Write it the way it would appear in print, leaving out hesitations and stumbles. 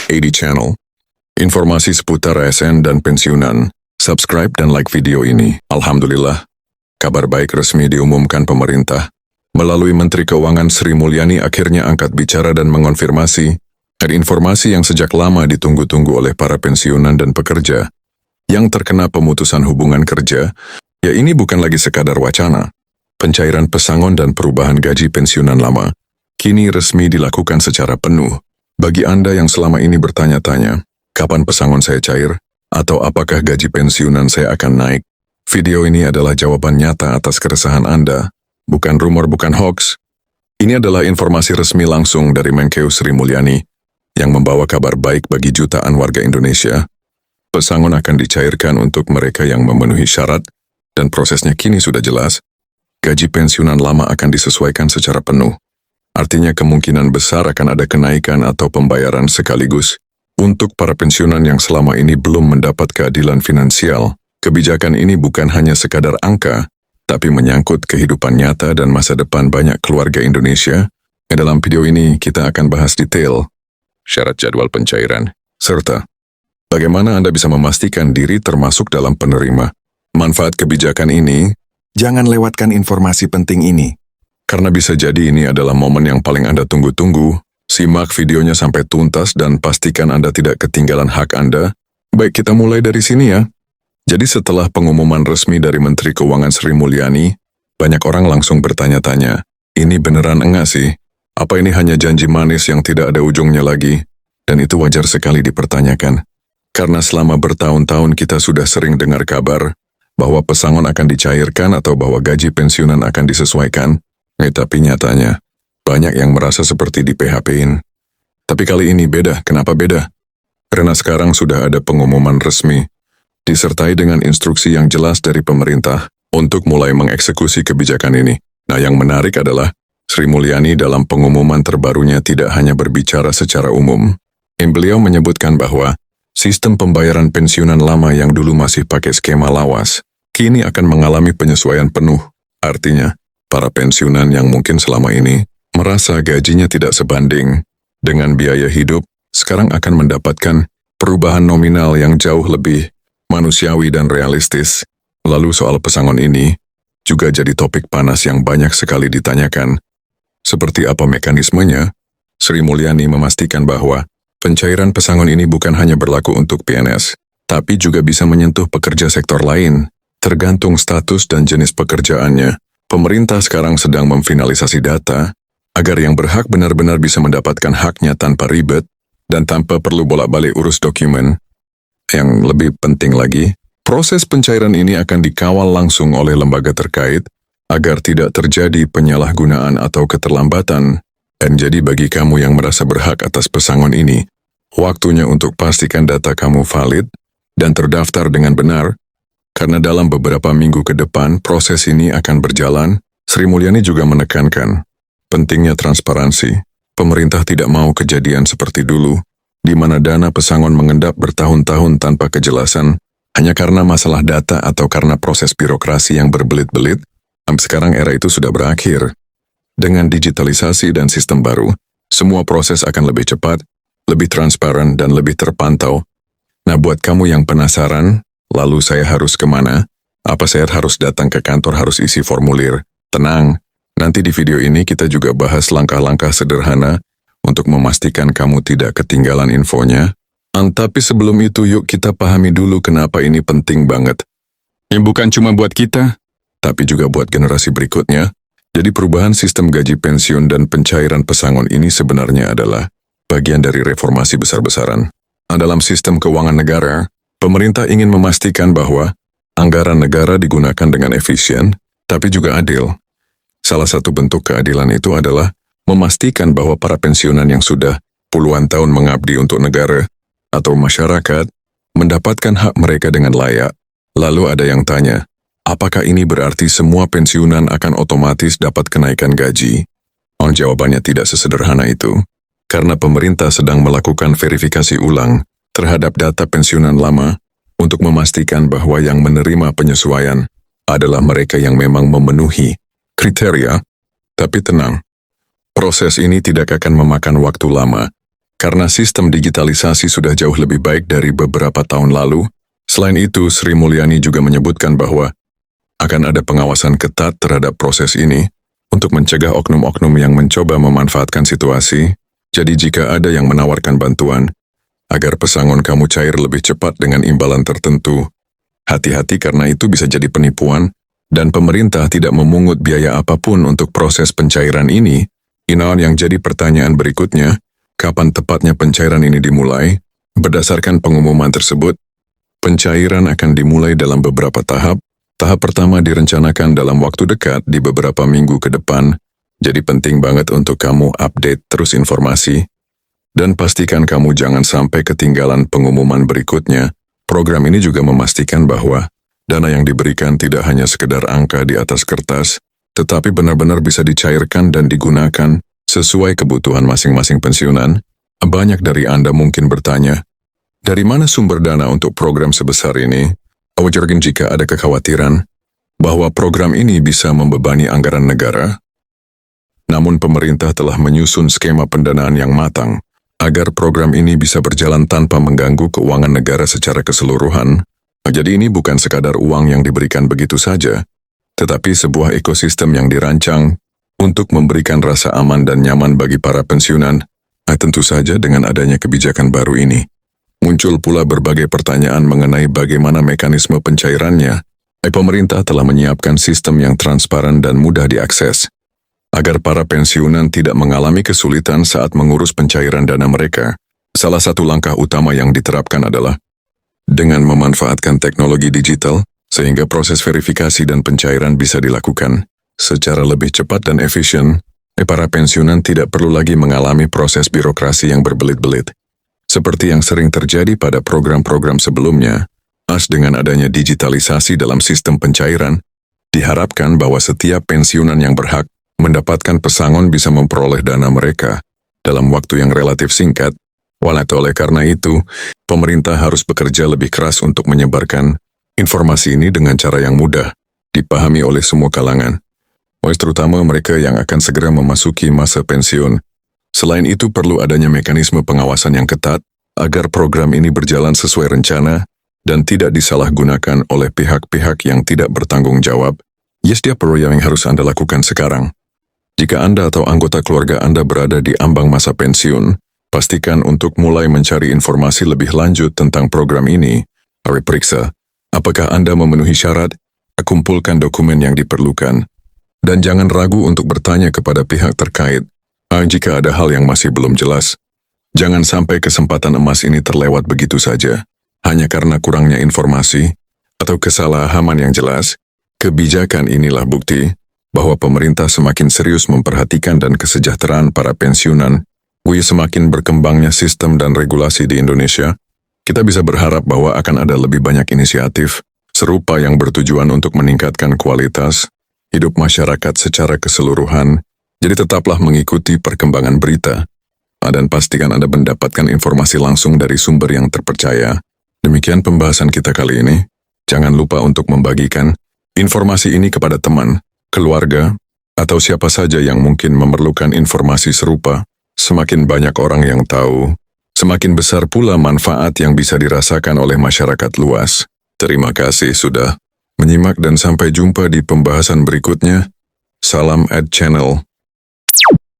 AD Channel. Informasi seputar ASN dan pensiunan. Subscribe dan like video ini. Alhamdulillah, kabar baik resmi diumumkan pemerintah. Melalui Menteri Keuangan Sri Mulyani akhirnya angkat bicara dan mengonfirmasi informasi yang sejak lama ditunggu-tunggu oleh para pensiunan dan pekerja yang terkena pemutusan hubungan kerja, ya ini bukan lagi sekadar wacana. Pencairan pesangon dan perubahan gaji pensiunan lama kini resmi dilakukan secara penuh. Bagi Anda yang selama ini bertanya-tanya, kapan pesangon saya cair? Atau apakah gaji pensiunan saya akan naik? Video ini adalah jawaban nyata atas keresahan Anda. Bukan rumor, bukan hoax. Ini adalah informasi resmi langsung dari Menkeu Sri Mulyani yang membawa kabar baik bagi jutaan warga Indonesia. Pesangon akan dicairkan untuk mereka yang memenuhi syarat dan prosesnya kini sudah jelas. Gaji pensiunan lama akan disesuaikan secara penuh. Artinya kemungkinan besar akan ada kenaikan atau pembayaran sekaligus. Untuk para pensiunan yang selama ini belum mendapat keadilan finansial, kebijakan ini bukan hanya sekadar angka, tapi menyangkut kehidupan nyata dan masa depan banyak keluarga Indonesia. Dalam video ini kita akan bahas detail syarat jadwal pencairan, serta bagaimana Anda bisa memastikan diri termasuk dalam penerima manfaat kebijakan ini. Jangan lewatkan informasi penting ini, karena bisa jadi ini adalah momen yang paling Anda tunggu-tunggu. Simak videonya sampai tuntas dan pastikan Anda tidak ketinggalan hak Anda. Baik, kita mulai dari sini ya. Jadi setelah pengumuman resmi dari Menteri Keuangan Sri Mulyani, banyak orang langsung bertanya-tanya, ini beneran enggak sih? Apa ini hanya janji manis yang tidak ada ujungnya lagi? Dan itu wajar sekali dipertanyakan. Karena selama bertahun-tahun kita sudah sering dengar kabar bahwa pesangon akan dicairkan atau bahwa gaji pensiunan akan disesuaikan. Tapi nyatanya, banyak yang merasa seperti di PHP-in. Tapi kali ini beda. Kenapa beda? Karena sekarang sudah ada pengumuman resmi, disertai dengan instruksi yang jelas dari pemerintah untuk mulai mengeksekusi kebijakan ini. Nah, yang menarik adalah Sri Mulyani dalam pengumuman terbarunya tidak hanya berbicara secara umum. Beliau menyebutkan bahwa sistem pembayaran pensiunan lama yang dulu masih pakai skema lawas, kini akan mengalami penyesuaian penuh. Artinya, para pensiunan yang mungkin selama ini merasa gajinya tidak sebanding dengan biaya hidup, sekarang akan mendapatkan perubahan nominal yang jauh lebih manusiawi dan realistis. Lalu soal pesangon ini juga jadi topik panas yang banyak sekali ditanyakan. Seperti apa mekanismenya? Sri Mulyani memastikan bahwa pencairan pesangon ini bukan hanya berlaku untuk PNS, tapi juga bisa menyentuh pekerja sektor lain, tergantung status dan jenis pekerjaannya. Pemerintah sekarang sedang memfinalisasi data, agar yang berhak benar-benar bisa mendapatkan haknya tanpa ribet, dan tanpa perlu bolak-balik urus dokumen. Yang lebih penting lagi, proses pencairan ini akan dikawal langsung oleh lembaga terkait, agar tidak terjadi penyalahgunaan atau keterlambatan. Dan jadi bagi kamu yang merasa berhak atas pesangon ini, waktunya untuk pastikan data kamu valid dan terdaftar dengan benar, karena dalam beberapa minggu ke depan proses ini akan berjalan. Sri Mulyani juga menekankan pentingnya transparansi. Pemerintah tidak mau kejadian seperti dulu, di mana dana pesangon mengendap bertahun-tahun tanpa kejelasan, hanya karena masalah data atau karena proses birokrasi yang berbelit-belit. Sekarang era itu sudah berakhir. Dengan digitalisasi dan sistem baru, semua proses akan lebih cepat, lebih transparan, dan lebih terpantau. Nah, buat kamu yang penasaran, lalu saya harus kemana? Apa saya harus datang ke kantor, harus isi formulir? Tenang, nanti di video ini kita juga bahas langkah-langkah sederhana untuk memastikan kamu tidak ketinggalan infonya. Tapi sebelum itu yuk kita pahami dulu kenapa ini penting banget. Ini bukan cuma buat kita, tapi juga buat generasi berikutnya. Jadi perubahan sistem gaji pensiun dan pencairan pesangon ini sebenarnya adalah bagian dari reformasi besar-besaran. Dalam sistem keuangan negara, pemerintah ingin memastikan bahwa anggaran negara digunakan dengan efisien, tapi juga adil. Salah satu bentuk keadilan itu adalah memastikan bahwa para pensiunan yang sudah puluhan tahun mengabdi untuk negara atau masyarakat mendapatkan hak mereka dengan layak. Lalu ada yang tanya, apakah ini berarti semua pensiunan akan otomatis dapat kenaikan gaji? Jawabannya tidak sesederhana itu, karena pemerintah sedang melakukan verifikasi ulang terhadap data pensiunan lama untuk memastikan bahwa yang menerima penyesuaian adalah mereka yang memang memenuhi kriteria. Tapi tenang, proses ini tidak akan memakan waktu lama, karena sistem digitalisasi sudah jauh lebih baik dari beberapa tahun lalu. Selain itu, Sri Mulyani juga menyebutkan bahwa akan ada pengawasan ketat terhadap proses ini untuk mencegah oknum-oknum yang mencoba memanfaatkan situasi. Jadi jika ada yang menawarkan bantuan agar pesangon kamu cair lebih cepat dengan imbalan tertentu, hati-hati karena itu bisa jadi penipuan dan pemerintah tidak memungut biaya apapun untuk proses pencairan ini. Yang jadi pertanyaan berikutnya, kapan tepatnya pencairan ini dimulai? Berdasarkan pengumuman tersebut, pencairan akan dimulai dalam beberapa tahap. Tahap pertama direncanakan dalam waktu dekat di beberapa minggu ke depan, jadi penting banget untuk kamu update terus informasi. Dan pastikan kamu jangan sampai ketinggalan pengumuman berikutnya. Program ini juga memastikan bahwa dana yang diberikan tidak hanya sekedar angka di atas kertas, tetapi benar-benar bisa dicairkan dan digunakan sesuai kebutuhan masing-masing pensiunan. Banyak dari Anda mungkin bertanya, dari mana sumber dana untuk program sebesar ini? Wajar jika ada kekhawatiran bahwa program ini bisa membebani anggaran negara. Namun pemerintah telah menyusun skema pendanaan yang matang agar program ini bisa berjalan tanpa mengganggu keuangan negara secara keseluruhan. Jadi ini bukan sekadar uang yang diberikan begitu saja, tetapi sebuah ekosistem yang dirancang untuk memberikan rasa aman dan nyaman bagi para pensiunan. Tentu saja dengan adanya kebijakan baru ini, muncul pula berbagai pertanyaan mengenai bagaimana mekanisme pencairannya. Pemerintah telah menyiapkan sistem yang transparan dan mudah diakses, agar para pensiunan tidak mengalami kesulitan saat mengurus pencairan dana mereka. Salah satu langkah utama yang diterapkan adalah dengan memanfaatkan teknologi digital, sehingga proses verifikasi dan pencairan bisa dilakukan secara lebih cepat dan efisien. Para pensiunan tidak perlu lagi mengalami proses birokrasi yang berbelit-belit, seperti yang sering terjadi pada program-program sebelumnya. Dengan adanya digitalisasi dalam sistem pencairan, diharapkan bahwa setiap pensiunan yang berhak mendapatkan pesangon bisa memperoleh dana mereka dalam waktu yang relatif singkat. Oleh karena itu, pemerintah harus bekerja lebih keras untuk menyebarkan informasi ini dengan cara yang mudah dipahami oleh semua kalangan, terutama mereka yang akan segera memasuki masa pensiun. Selain itu, perlu adanya mekanisme pengawasan yang ketat agar program ini berjalan sesuai rencana dan tidak disalahgunakan oleh pihak-pihak yang tidak bertanggung jawab. Dia perlu yang harus Anda lakukan sekarang. Jika Anda atau anggota keluarga Anda berada di ambang masa pensiun, pastikan untuk mulai mencari informasi lebih lanjut tentang program ini. Periksa apakah Anda memenuhi syarat, kumpulkan dokumen yang diperlukan, dan jangan ragu untuk bertanya kepada pihak terkait jika ada hal yang masih belum jelas. Jangan sampai kesempatan emas ini terlewat begitu saja, hanya karena kurangnya informasi atau kesalahpahaman yang jelas. Kebijakan inilah bukti bahwa pemerintah semakin serius memperhatikan dan kesejahteraan para pensiunan. Semakin berkembangnya sistem dan regulasi di Indonesia, kita bisa berharap bahwa akan ada lebih banyak inisiatif serupa yang bertujuan untuk meningkatkan kualitas hidup masyarakat secara keseluruhan. Jadi tetaplah mengikuti perkembangan berita, dan pastikan Anda mendapatkan informasi langsung dari sumber yang terpercaya. Demikian pembahasan kita kali ini. Jangan lupa untuk membagikan informasi ini kepada teman, keluarga, atau siapa saja yang mungkin memerlukan informasi serupa. Semakin banyak orang yang tahu, semakin besar pula manfaat yang bisa dirasakan oleh masyarakat luas. Terima kasih sudah menyimak dan sampai jumpa di pembahasan berikutnya. Salam Ed Channel.